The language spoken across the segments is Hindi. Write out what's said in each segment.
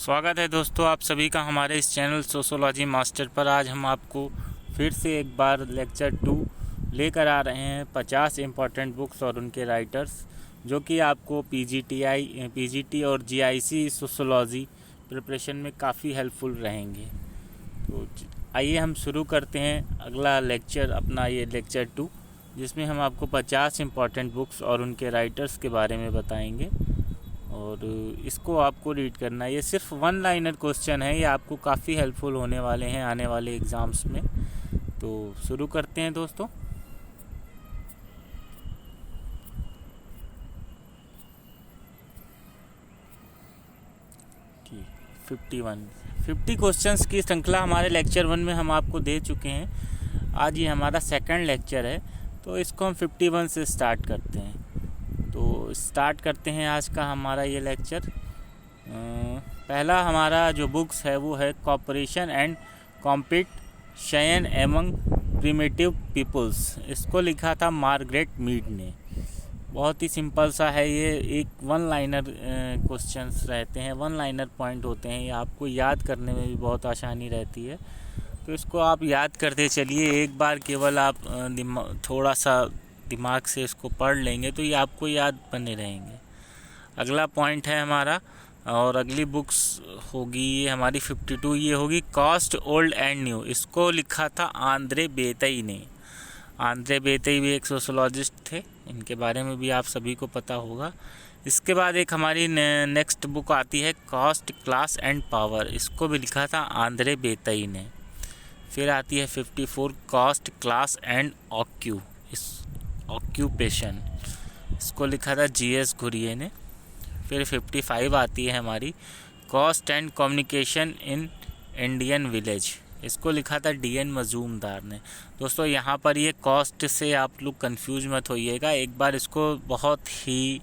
स्वागत है दोस्तों आप सभी का हमारे इस चैनल सोशोलॉजी मास्टर पर। आज हम आपको फिर से एक बार लेक्चर 2 लेकर आ रहे हैं 50 इम्पॉर्टेंट बुक्स और उनके राइटर्स, जो कि आपको पीजीटी और जीआईसी सोशोलॉजी प्रिपरेशन में काफ़ी हेल्पफुल रहेंगे। तो आइए हम शुरू करते हैं अगला लेक्चर, अपना ये लेक्चर 2, जिसमें हम आपको 50 इम्पॉर्टेंट बुक्स और उनके राइटर्स के बारे में बताएंगे और इसको आपको रीड करना है। ये सिर्फ 1 लाइनर क्वेश्चन है, ये आपको काफ़ी हेल्पफुल होने वाले हैं आने वाले एग्ज़ाम्स में। तो शुरू करते हैं दोस्तों। ठीक, 50 क्वेश्चंस की श्रृंखला हमारे लेक्चर 1 में हम आपको दे चुके हैं। आज ये हमारा सेकंड लेक्चर है, तो इसको हम 51 से स्टार्ट करते हैं। तो स्टार्ट करते हैं आज का हमारा ये लेक्चर। पहला हमारा जो बुक्स है वो है cooperation and competition among primitive peoples. इसको लिखा था मार्गरेट मीड ने। बहुत ही सिंपल सा है ये, एक 1 लाइनर क्वेश्चंस रहते हैं, 1 लाइनर पॉइंट होते हैं। ये आपको याद करने में भी बहुत आसानी रहती है, तो इसको आप याद करते चलिए। एक बार केवल आप थोड़ा सा दिमाग से इसको पढ़ लेंगे तो ये आपको याद बने रहेंगे। अगला पॉइंट है हमारा, और अगली बुक्स होगी ये हमारी 52, ये होगी कॉस्ट ओल्ड एंड न्यू। इसको लिखा था आंद्रे बेतई ने। आंद्रे बेतई भी एक सोशोलॉजिस्ट थे, इनके बारे में भी आप सभी को पता होगा। इसके बाद एक हमारी नेक्स्ट बुक आती है कॉस्ट क्लास एंड पावर। इसको भी लिखा था आंद्रे बेतई ने। फिर आती है 54 कॉस्ट क्लास एंड ऑक्यूपेशन। इसको लिखा था जीएस घुरिये ने। फिर 55 आती है हमारी cost and communication in Indian village. इसको लिखा था डीएन मजूमदार ने। दोस्तों यहाँ पर ये कॉस्ट से आप लोग कंफ्यूज मत होइएगा, एक बार इसको बहुत ही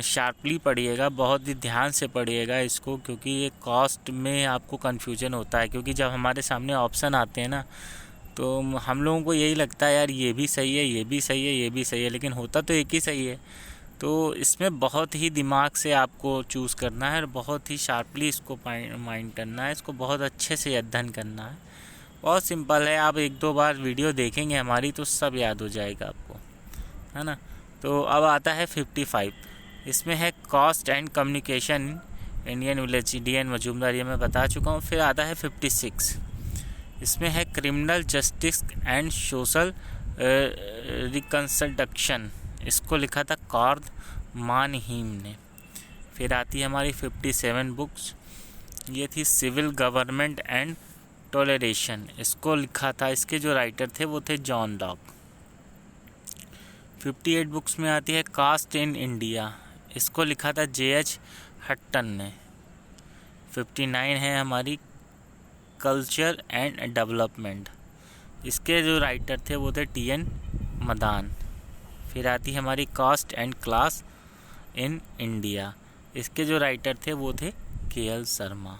शार्पली पढ़िएगा, बहुत ही ध्यान से पढ़िएगा इसको, क्योंकि ये कॉस्ट में आपको कन्फ्यूजन होता है। क्योंकि जब हमारे सामने ऑप्शन आते हैं ना, तो हम लोगों को यही लगता है यार ये भी सही है, ये भी सही है, ये भी सही है, लेकिन होता तो एक ही सही है। तो इसमें बहुत ही दिमाग से आपको चूज़ करना है और बहुत ही शार्पली इसको माइंड करना है, इसको बहुत अच्छे से अध्ययन करना है। बहुत सिंपल है, आप 1-2 बार वीडियो देखेंगे हमारी तो सब याद हो जाएगा आपको, है ना। तो अब आता है 55। इसमें है caste and communication Indian village, DN Majumdar, ये मैं बता चुका हूँ। फिर आता है 56। इसमें है criminal justice and social reconstruction. इसको लिखा था कार्द मानहीम ने। फिर आती है हमारी 57 बुक्स, ये थी सिविल गवर्नमेंट एंड टॉलरेशन। इसको लिखा था, इसके जो राइटर थे वो थे जॉन लॉक। 58 बुक्स में आती है कास्ट इन इंडिया। इसको लिखा था जेएच हट्टन ने। 59 है हमारी कल्चर एंड डेवलपमेंट। इसके जो राइटर थे वो थे टीएन मदान। फिर आती है हमारी caste and class in India. इसके जो राइटर थे वो थे केएल शर्मा।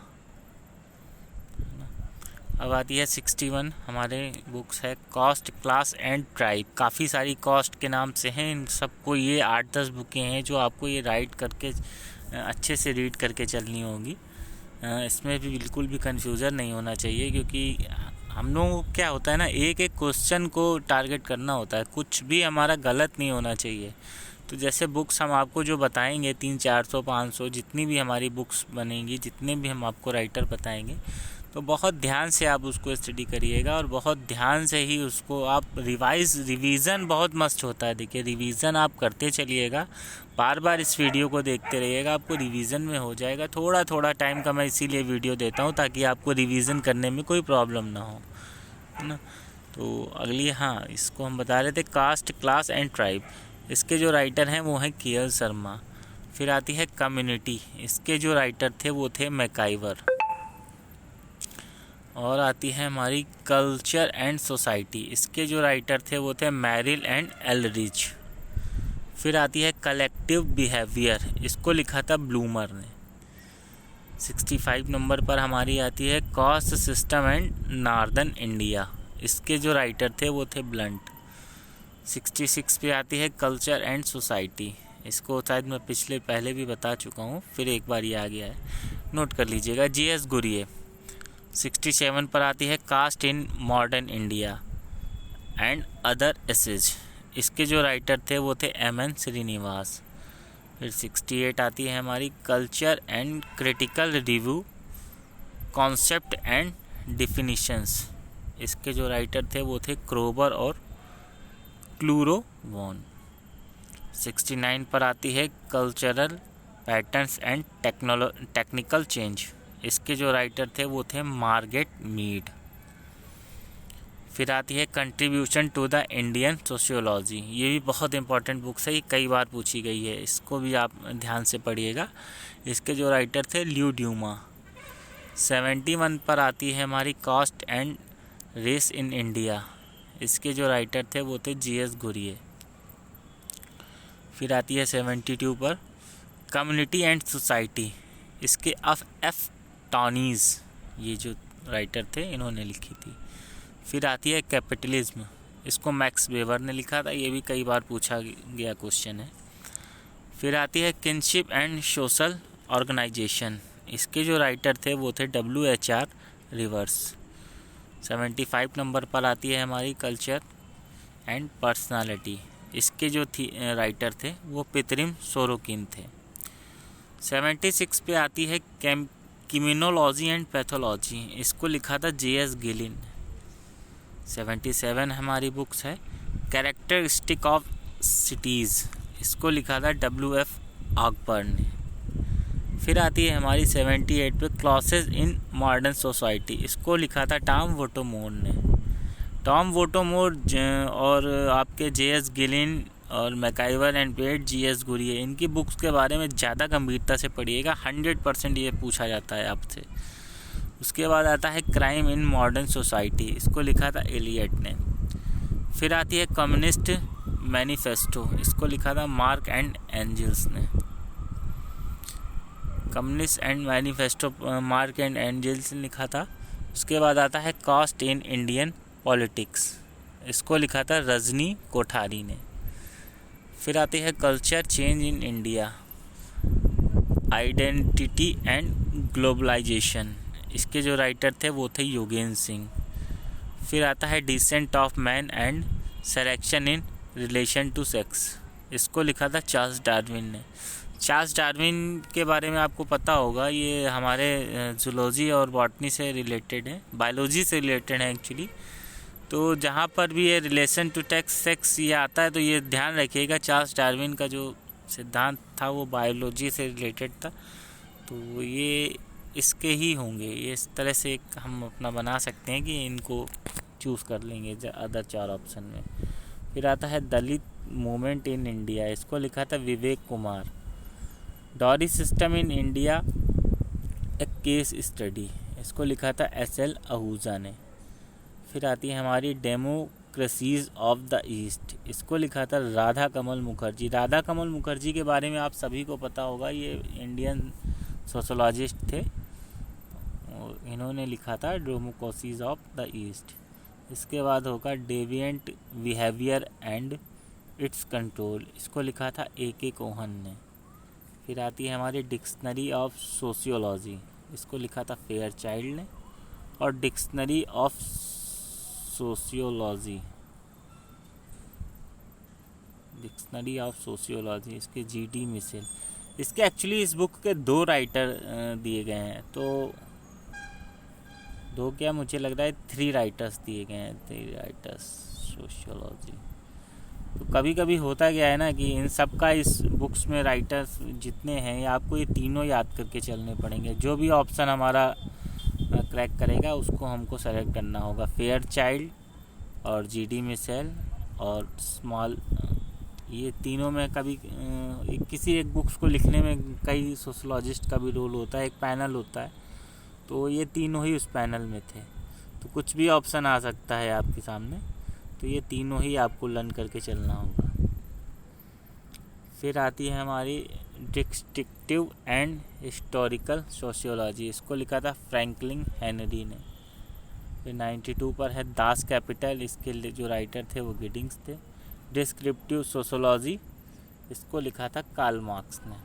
अब आती है 61 हमारे बुक्स है कॉस्ट क्लास एंड ट्राइब। काफ़ी सारी कॉस्ट के नाम से हैं, इन सबको ये 8-10 बुकें हैं जो आपको ये राइट करके अच्छे से रीड करके चलनी होगी। इसमें भी बिल्कुल भी कन्फ्यूज़न नहीं होना चाहिए, क्योंकि हम लोगों को क्या होता है ना, एक क्वेश्चन को टारगेट करना होता है, कुछ भी हमारा गलत नहीं होना चाहिए। तो जैसे बुक्स हम आपको जो बताएंगे 300, 400, 500 जितनी भी हमारी बुक्स बनेंगी, जितने भी हम आपको राइटर बताएंगे, तो बहुत ध्यान से आप उसको स्टडी करिएगा और बहुत ध्यान से ही उसको आप रिवीज़न बहुत मस्त होता है। देखिए रिवीज़न आप करते चलिएगा, बार बार इस वीडियो को देखते रहिएगा, आपको रिवीज़न में हो जाएगा। थोड़ा थोड़ा टाइम का मैं इसीलिए वीडियो देता हूँ ताकि आपको रिवीज़न करने में कोई प्रॉब्लम ना हो, है ना। तो अगली, हाँ, इसको हम बता रहे थे कास्ट क्लास एंड ट्राइब। इसके जो राइटर हैं वो हैं केएल शर्मा। फिर आती है कम्युनिटी। इसके जो राइटर थे वो थे मैकाइवर। और आती है हमारी कल्चर एंड सोसाइटी। इसके जो राइटर थे वो थे मैरिल एंड एलरिच। फिर आती है कलेक्टिव बिहेवियर। इसको लिखा था ब्लूमर ने। 65 नंबर पर हमारी आती है caste system and northern India. इसके जो राइटर थे वो थे ब्लंट। 66 पे आती है कल्चर एंड सोसाइटी। इसको शायद मैं पहले भी बता चुका हूँ, फिर एक बार ये आ गया है। नोट कर लीजिएगा। GS गुरिये। 67 पर आती है caste in modern India and other essays. इसके जो राइटर थे वो थे MN श्रीनिवास। फिर 68 आती है हमारी culture and critical review, concept and definitions. इसके जो राइटर थे वो थे क्रोबर और क्लूरो वॉन। 69 पर आती है cultural patterns and technical change. इसके जो राइटर थे वो थे मार्गेट मीड। फिर आती है contribution to the Indian sociology. ये भी बहुत इंपॉर्टेंट बुक्स है, ये कई बार पूछी गई है, इसको भी आप ध्यान से पढ़िएगा। इसके जो राइटर थे ल्यू ड्यूमा। 71 पर आती है हमारी caste and race in India. इसके जो राइटर थे वो थे GS गुरिये। फिर आती है 72 पर कम्युनिटी एंड सोसाइटी। इसके F टॉनीज़, ये जो राइटर थे इन्होंने लिखी थी। फिर आती है कैपिटलिज्म। इसको मैक्स वेबर ने लिखा था, ये भी कई बार पूछा गया क्वेश्चन है। फिर आती है किनशिप एंड सोशल ऑर्गेनाइजेशन। इसके जो राइटर थे वो थे WHR रिवर्स। 75 नंबर पर आती है हमारी कल्चर एंड पर्सनालिटी। इसके जो राइटर थे वो पितरिम सोरोकिन थे। 76 पे आती है क्रिमिनोलॉजी एंड पैथोलॉजी। इसको लिखा था JS गिलिन। 77 हमारी बुक्स है कैरेक्टरिस्टिक ऑफ सिटीज़। इसको लिखा था WF ऑकबर्न ने। फिर आती है हमारी 78 पे क्लॉसेस इन मॉडर्न सोसाइटी। इसको लिखा था टॉम वोटोमोर ने। टॉम वोटोमोर और आपके JS गिलिन और MacIver and pet, GS Ghurye, इनकी बुक्स के बारे में ज़्यादा गंभीरता से पढ़िएगा, 100% ये पूछा जाता है आपसे। उसके बाद आता है क्राइम इन मॉडर्न सोसाइटी। इसको लिखा था एलियट ने। फिर आती है कम्युनिस्ट मैनिफेस्टो। इसको लिखा था मार्क एंड एंजल्स ने। Communist and manifesto Marx and Engels ने लिखा था। उसके बाद आता है कास्ट इन इंडियन पॉलिटिक्स। इसको लिखा था रजनी कोठारी ने। फिर आती है culture change in India, identity and globalisation. इसके जो राइटर थे वो थे योगेंद्र सिंह। फिर आता है descent of man and selection in relation to sex. इसको लिखा था चार्ल्स डार्विन ने। चार्ल्स डार्विन के बारे में आपको पता होगा, ये हमारे जूलॉजी और बॉटनी से रिलेटेड है, बायोलॉजी से रिलेटेड है एक्चुअली। तो जहाँ पर भी ये रिलेशन टू सेक्स ये आता है तो ये ध्यान रखिएगा, चार्ल्स डार्विन का जो सिद्धांत था वो बायोलॉजी से रिलेटेड था, तो ये इसके ही होंगे। ये इस तरह से एक हम अपना बना सकते हैं कि इनको चूज़ कर लेंगे अदर 4 ऑप्शन में। फिर आता है दलित मूवमेंट इन इंडिया। इसको लिखा था Vivek Kumar. Dowry system in India a case study. इसको लिखा था SL आहूजा ने। फिर आती है हमारी डेमोक्रेसीज ऑफ द ईस्ट। इसको लिखा था राधा कमल मुखर्जी। राधा कमल मुखर्जी के बारे में आप सभी को पता होगा, ये इंडियन सोशोलॉजिस्ट थे और इन्होंने लिखा था डेमोक्रेसीज ऑफ द ईस्ट। इसके बाद होगा deviant behaviour and it's control. इसको लिखा था AK कोहन ने। फिर आती है हमारी डिक्शनरी ऑफ सोशियोलॉजी। इसको लिखा था फेयरचाइल्ड ने। और डिक्शनरी ऑफ सोशियोलॉजी, इसके GD मिशेल। इसके एक्चुअली इस बुक के 2 राइटर दिए गए हैं, तो 2 क्या, मुझे लग रहा है 3 राइटर्स दिए गए हैं, 3 राइटर्स सोशियोलॉजी। तो कभी कभी होता गया है ना कि इन सब का इस बुक्स में राइटर्स जितने हैं आपको ये तीनों याद करके चलने पड़ेंगे। जो भी ऑप्शन हमारा क्रैक करेगा उसको हमको सेलेक्ट करना होगा। फेयरचाइल्ड और GD मिशेल और स्मॉल, ये तीनों में कभी किसी एक बुक्स को लिखने में कई सोशोलॉजिस्ट का भी रोल होता है, एक पैनल होता है, तो ये तीनों ही उस पैनल में थे। तो कुछ भी ऑप्शन आ सकता है आपके सामने, तो ये तीनों ही आपको लर्न करके चलना होगा। फिर आती है हमारी डिस्क्रिप्टिव एंड हिस्टोरिकल सोशियोलॉजी। इसको लिखा था फ्रैंकलिन हेनरी ने। फिर 92 पर है दास कैपिटल। इसके लिए जो राइटर थे वो गिडिंग्स थे। डिस्क्रिप्टिव सोशियोलॉजी, इसको लिखा था कार्ल मार्क्स ने।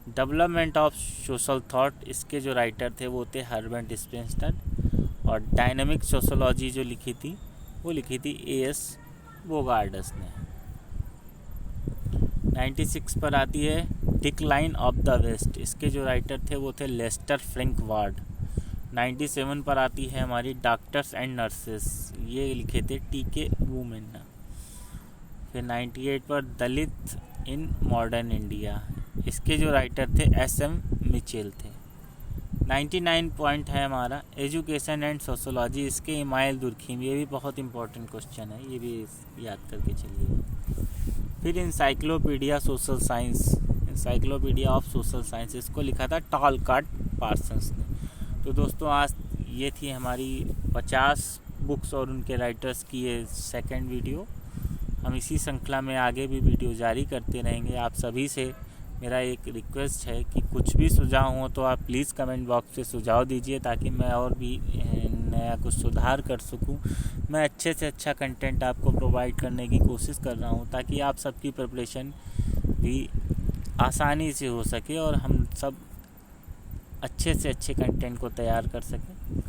डेवलपमेंट ऑफ सोशल थॉट, इसके जो राइटर थे वो थे हर्बर्ट स्पेंसर। और डायनामिक सोशोलॉजी जो लिखी थी वो लिखी थी A.S. बोगार्डस ने। 96 पर आती है डिक्लाइन ऑफ द वेस्ट, इसके जो राइटर थे वो थे लेस्टर फ्रैंक वार्ड। 97 पर आती है हमारी डॉक्टर्स एंड नर्सेस, ये लिखे थे T.K. वुमेन। फिर 98 पर दलित इन मॉडर्न इंडिया, इसके जो राइटर थे S.M. मिचेल थे। 99 पॉइंट है हमारा एजुकेशन एंड सोशोलॉजी, इसके इमाइल दुर्खीम, ये भी बहुत इंपॉर्टेंट क्वेश्चन है, ये भी याद करके चलिए। फिर encyclopedia social science, encyclopedia of social science, इसको लिखा था टॉलकाट पार्सन्स ने। तो दोस्तों आज ये थी हमारी 50 बुक्स और उनके राइटर्स की ये सेकंड वीडियो। हम इसी श्रृंखला में आगे भी वीडियो जारी करते रहेंगे। आप सभी से मेरा एक रिक्वेस्ट है कि कुछ भी सुझाव हो तो आप प्लीज़ कमेंट बॉक्स से सुझाव दीजिए, ताकि मैं और भी नया कुछ सुधार कर सकूं। मैं अच्छे से अच्छा कंटेंट आपको प्रोवाइड करने की कोशिश कर रहा हूं, ताकि आप सबकी प्रिपरेशन भी आसानी से हो सके और हम सब अच्छे से अच्छे कंटेंट को तैयार कर सकें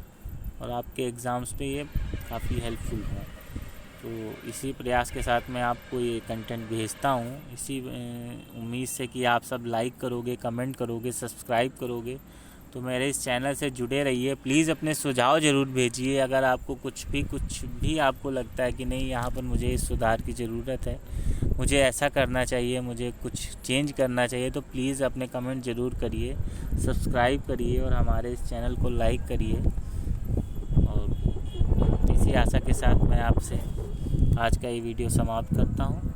और आपके एग्ज़ाम्स पे ये काफ़ी हेल्पफुल हो। तो इसी प्रयास के साथ मैं आपको ये कंटेंट भेजता हूँ, इसी उम्मीद से कि आप सब लाइक करोगे, कमेंट करोगे, सब्सक्राइब करोगे। तो मेरे इस चैनल से जुड़े रहिए। प्लीज़ अपने सुझाव ज़रूर भेजिए। अगर आपको कुछ भी आपको लगता है कि नहीं यहाँ पर मुझे इस सुधार की ज़रूरत है, मुझे ऐसा करना चाहिए, मुझे कुछ चेंज करना चाहिए, तो प्लीज़ अपने कमेंट ज़रूर करिए, सब्सक्राइब करिए और हमारे इस चैनल को लाइक करिए। और इसी आशा के साथ मैं आपसे आज का ये वीडियो समाप्त करता हूँ।